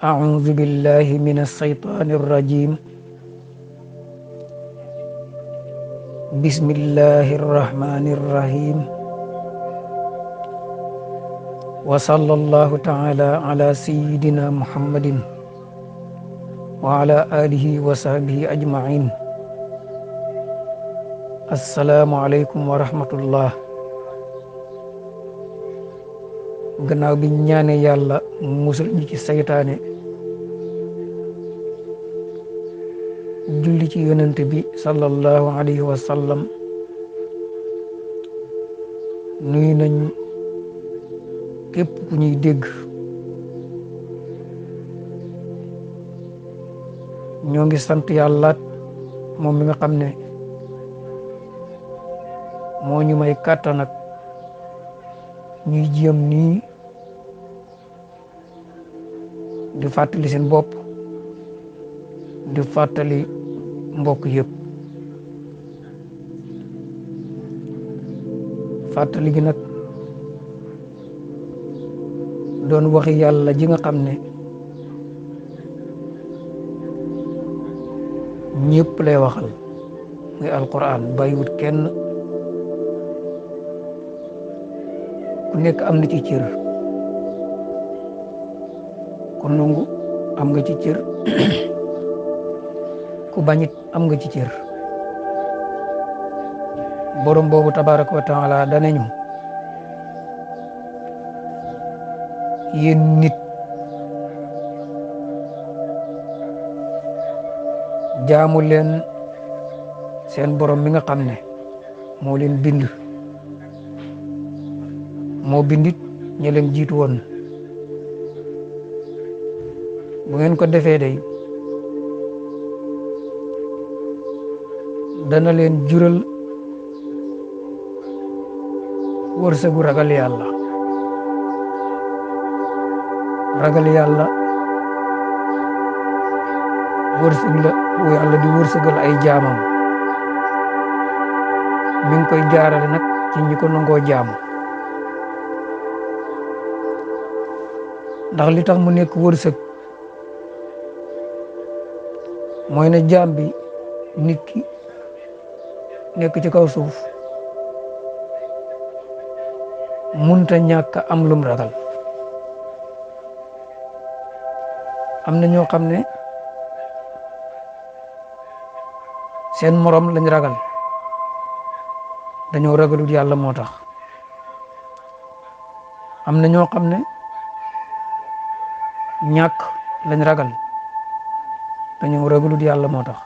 أعوذ بالله من الشيطان الرجيم بسم الله الرحمن الرحيم وصلى الله تعالى على سيدنا محمد وعلى آله وصحبه أجمعين السلام عليكم ورحمة الله. gannaaw bi ñaane yàlla musul ñi ci saytaane julli ci yonent bi sallallahu alayhi wa sallam nuyu nañ képp ku ñuy dégg ñoo ngi sant yàlla moom mi nga xam ne moo ñu may kàttan ak ñuy jéem nii di fàttali seen bopp di fàttali mbokk yëpp fàttali gi nag doon waxi yàlla ji nga xam ne ñëpp lay waxal muy alquran bàyyiwut kenn ku nekk am na ci cër ku nangu am nga ci cër ku bañit am nga ci cër borom boobu tabaraka wa taala danañu yéen nit jaamu leen seen borom mi nga xam ne moo leen bind moo bindit ña leen jiitu woon bu ngeen ko defee day dana leen jural wërsëgu ragal yàlla wërsëg la wu yàlla di wërsëgal ay jaamam mi ngi koy jaarale nag ci ñi ko nangoo jaamu ndax li tax mu nekk wërsëg mooy na jaam bi nit ki nekk ci kaw suuf munta ñàkk am lum ragal am na ñoo xam ne seen morom lañ ragal dañoo ragalut yàlla moo tax am na ñoo xam ne ñàkk lañ ragal dañoo ragalut yàlla moo tax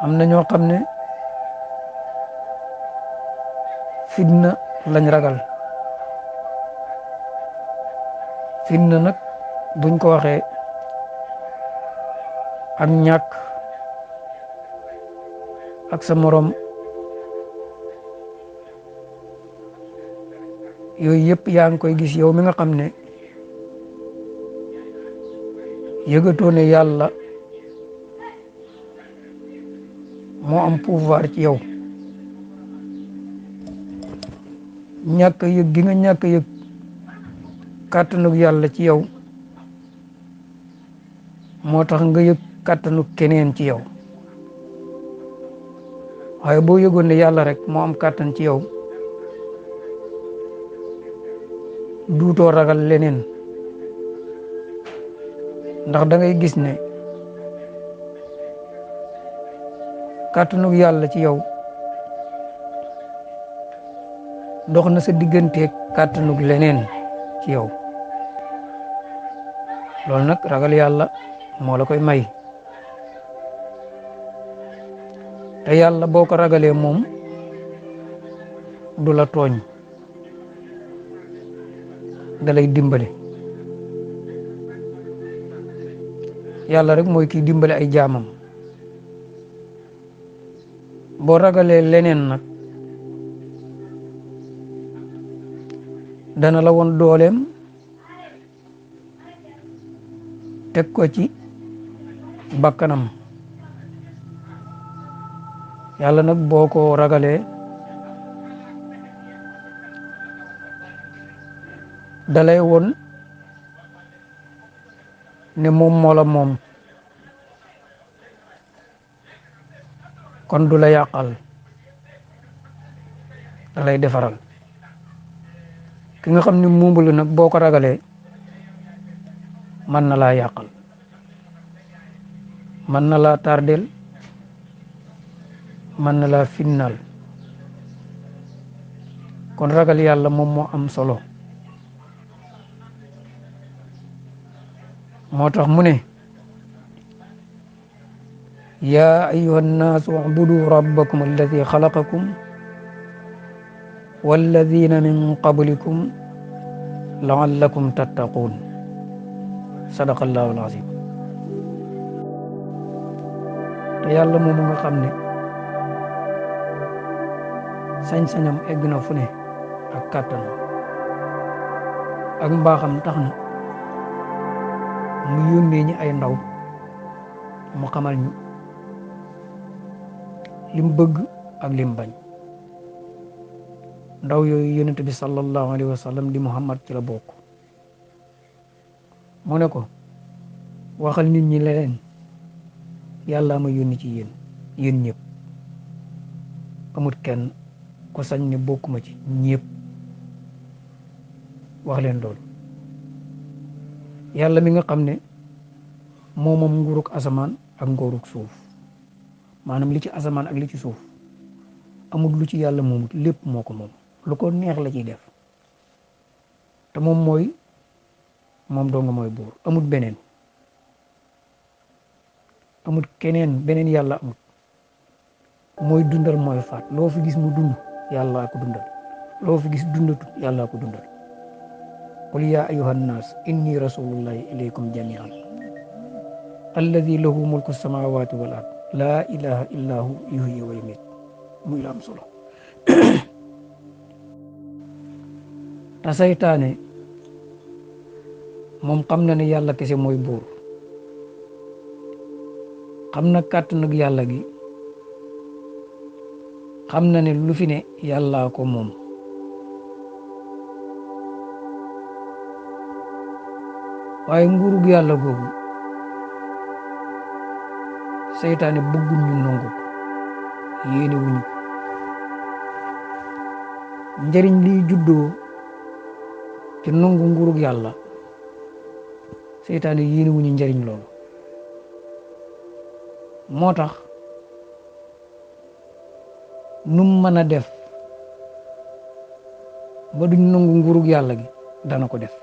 am na ñoo xam ne fitna lañ ragal fitna nag buñ ko waxee ak ñàkk ak sa morom yooyu yëpp yaa ngi koy gis yow mi nga xam ne yëgatoo ne yàlla moo am pouvoir ci yow ñàkk yëg gi nga ñàkk yëg kàttanug yàlla ci yow moo tax nga yëg kàttanug keneen ci yow waaye boo yëgoon ne yàlla rek moo am kàttan ci yow duutoo ragal leneen ndax da ngay gis ne kàttanug yàlla ci yow dox na sa digganteeg kàttanug leneen ci yow loolu nag ragal yàlla moo la koy may te yàlla boo ko ragalee moom du la tooñ da lay dimbale yàlla rek mooy kiy dimbale ay jaamam boo ragalee leneen nag dana la woon dooleem teg ko ci bakkanam yàlla nag boo ko ragalee dalay woon ne moom moo la moom kon du la yàqal da lay defaral ki nga xam ne moomu la nag boo ko ragalee mën na laa yàqal mën na laa tardel mën na laa finnal kon ragal yàlla moom moo am solo moo tax mu ne yaa ayyuha nnaasu ubudu rabbakum alladi xalaqakum walladina min qablikum laallakum tattaquun sadaqa allahu alazim te yàlla moomu nga xam ne sañ-sañam egg na fu ne ak kàttanam ak mbaaxam tax na mu yónnee ñi ay ndaw mu xamal ñu lim bëgg ak lim bañ ndaw yooyu yonent bi sallallahu alayhi wa sallam di Muhammad ci la bokk mu ne ko waxal nit ñi leen yàlla ma yónni ci yéen ñëpp amut kenn ko sañ ne bokkuma ci ñëpp wax leen loolu yàlla mi nga xam ne moom nguurug asamaan ak nguurug suuf maanaam li ci asamaan ak li ci suuf amul lu ci yàlla moomut lépp moo ko moom lu ko neex la ciy def te moom doo nga mooy buur amut beneen amut keneen beneen yàlla amut mooy dundal mooy faat loo fi gis mu dund yàllaa ko dundal loo fi gis dundatut yàllaa ko dundal qul yaa ayyuha nnaas inni rasulullahi ilaykum jamian alladi lahu mulku samawati wal ard laa ilaha illa hu yuhyi wa yumiit muy la am solo te saytaane moom xam na ne yàlla kese mooy buur xam na kàttan ak yàlla gi xam na ne lu fi ne yàllaa ko moom waaye nguurug yàlla googu seytaane bëggul ñu nangu ko yéene wuñu ko njëriñ liy juddoo ci nangu nguurug yàlla seytaane yéene wuñu njëriñ loolu moo tax num mën a def ba duñ nangu nguurug yàlla gi dana ko def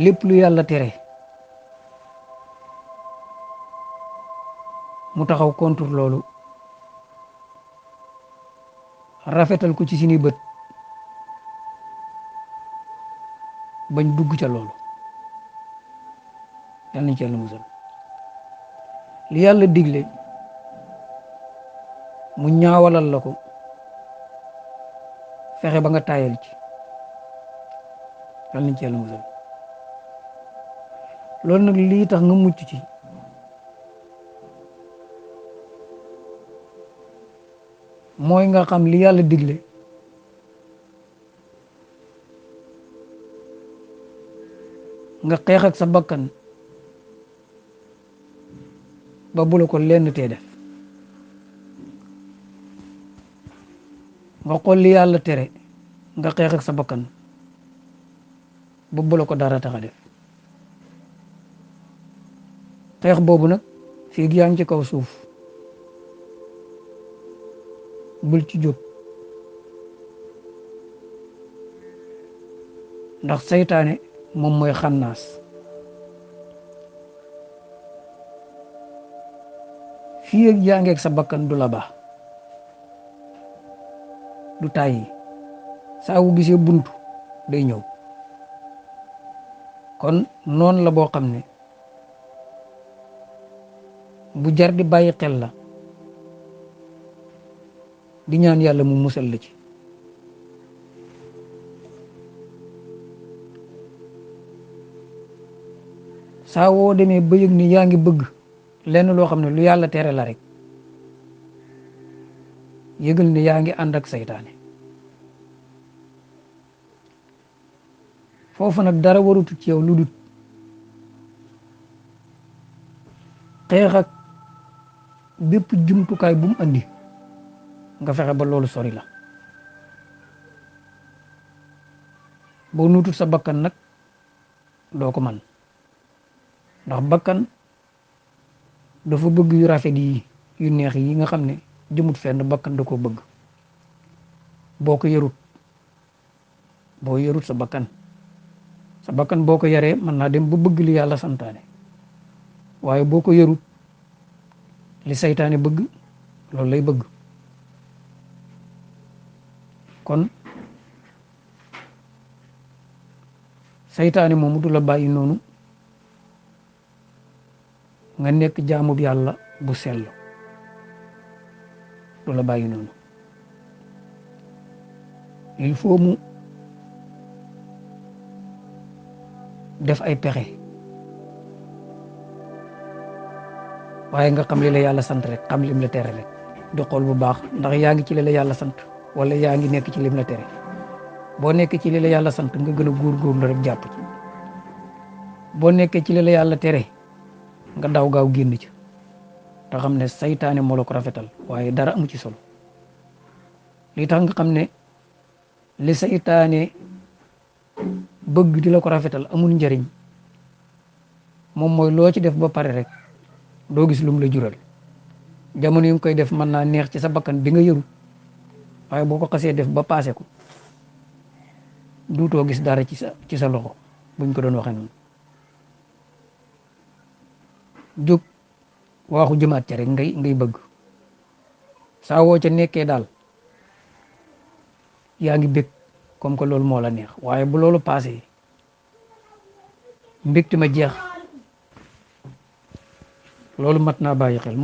lépp lu yàlla tere mu taxaw contre loolu rafetal ko ci suñuy bët bañ dugg ca loolu yal nañ ci yàlla musal li yàlla digle mu ñaawalal la ko fexe ba nga tayal ci yal nañ ci yàlla musal loolu nag lii tax nga mucc ci mooy nga xam li yàlla digle nga xeex ak sa bakkan ba bu la ko lenn tee def nga xool li yàlla tere nga xeex ak sa bakkan ba bu la ko dara tax a def xeex boobu nag fii yaa ngi ci kaw suuf bul ci jóg ndax saytaane moom mooy xannaas fii ak yaa ngeeg sa bakkan du la baax du tàyyi saa wu gisee buntu day ñëw kon noonu la boo xam ne bu jar di bàyyi xel la di ñaan yàlla mu musal la ci saa woo demee ba yëg ni yaa ngi bëgg lenn loo xam ne lu yàlla tere la rek yëgal ne yaa ngi ànd ak saytaane foofu nag dara warutu ci yow lu dul xeex ak bépp jumtukaay bu mu andi nga fexe ba loolu sori la. boo nuutut sa bakkan nag doo ko man ndax bakkan dafa bëgg yu rafet yi yu neex yi nga xam ne jëmut fenn, bakkan da koo bëgg. boo ko yarut sa bakkan boo ko yaree mën naa dem ba bëgg li yàlla santaane, waaye boo ko yarut li saytaane bëgg loolu lay bëgg. kon saytaane moomu du la bàyyi noonu nga nekk jaamub yàlla bu sell, du la bàyyi noonu. il faut mu def ay pexe, waaye nga xam li la yàlla sant rek, xam lim la tere rek, di xool bu baax ndax yaa ngi ci li la yàlla sant wala yaa ngi nekk ci lim la tere. boo nekkee ci li la yàlla sant nga gën a góorgóorlu rek jàpp ci. boo nekkee ci li la yàlla tere nga daw gaaw génn ci te xam ne saytaane moo la ko rafetal, waaye dara amu ci solo. li tax nga xam ne li saytaane bëgg di la ko rafetal amul njariñ moom mooy loo ci def ba pare rek doo gis lum la jural. jamono yi nga koy def mën naa neex ci sa bakkan bi nga yëru, waaye boo ko xasee def ba paase ko duutoo gis dara ci sa loxo buñ ko doon waxee noonu. jóg waaxu jëmaat ca rek ngay bëgg saa woo ca nekkee daal yaa ngi bég comme que loolu moo la neex, waaye bu loolu paasee mbégte ma jeex, loolu mat naa bàyyi xel.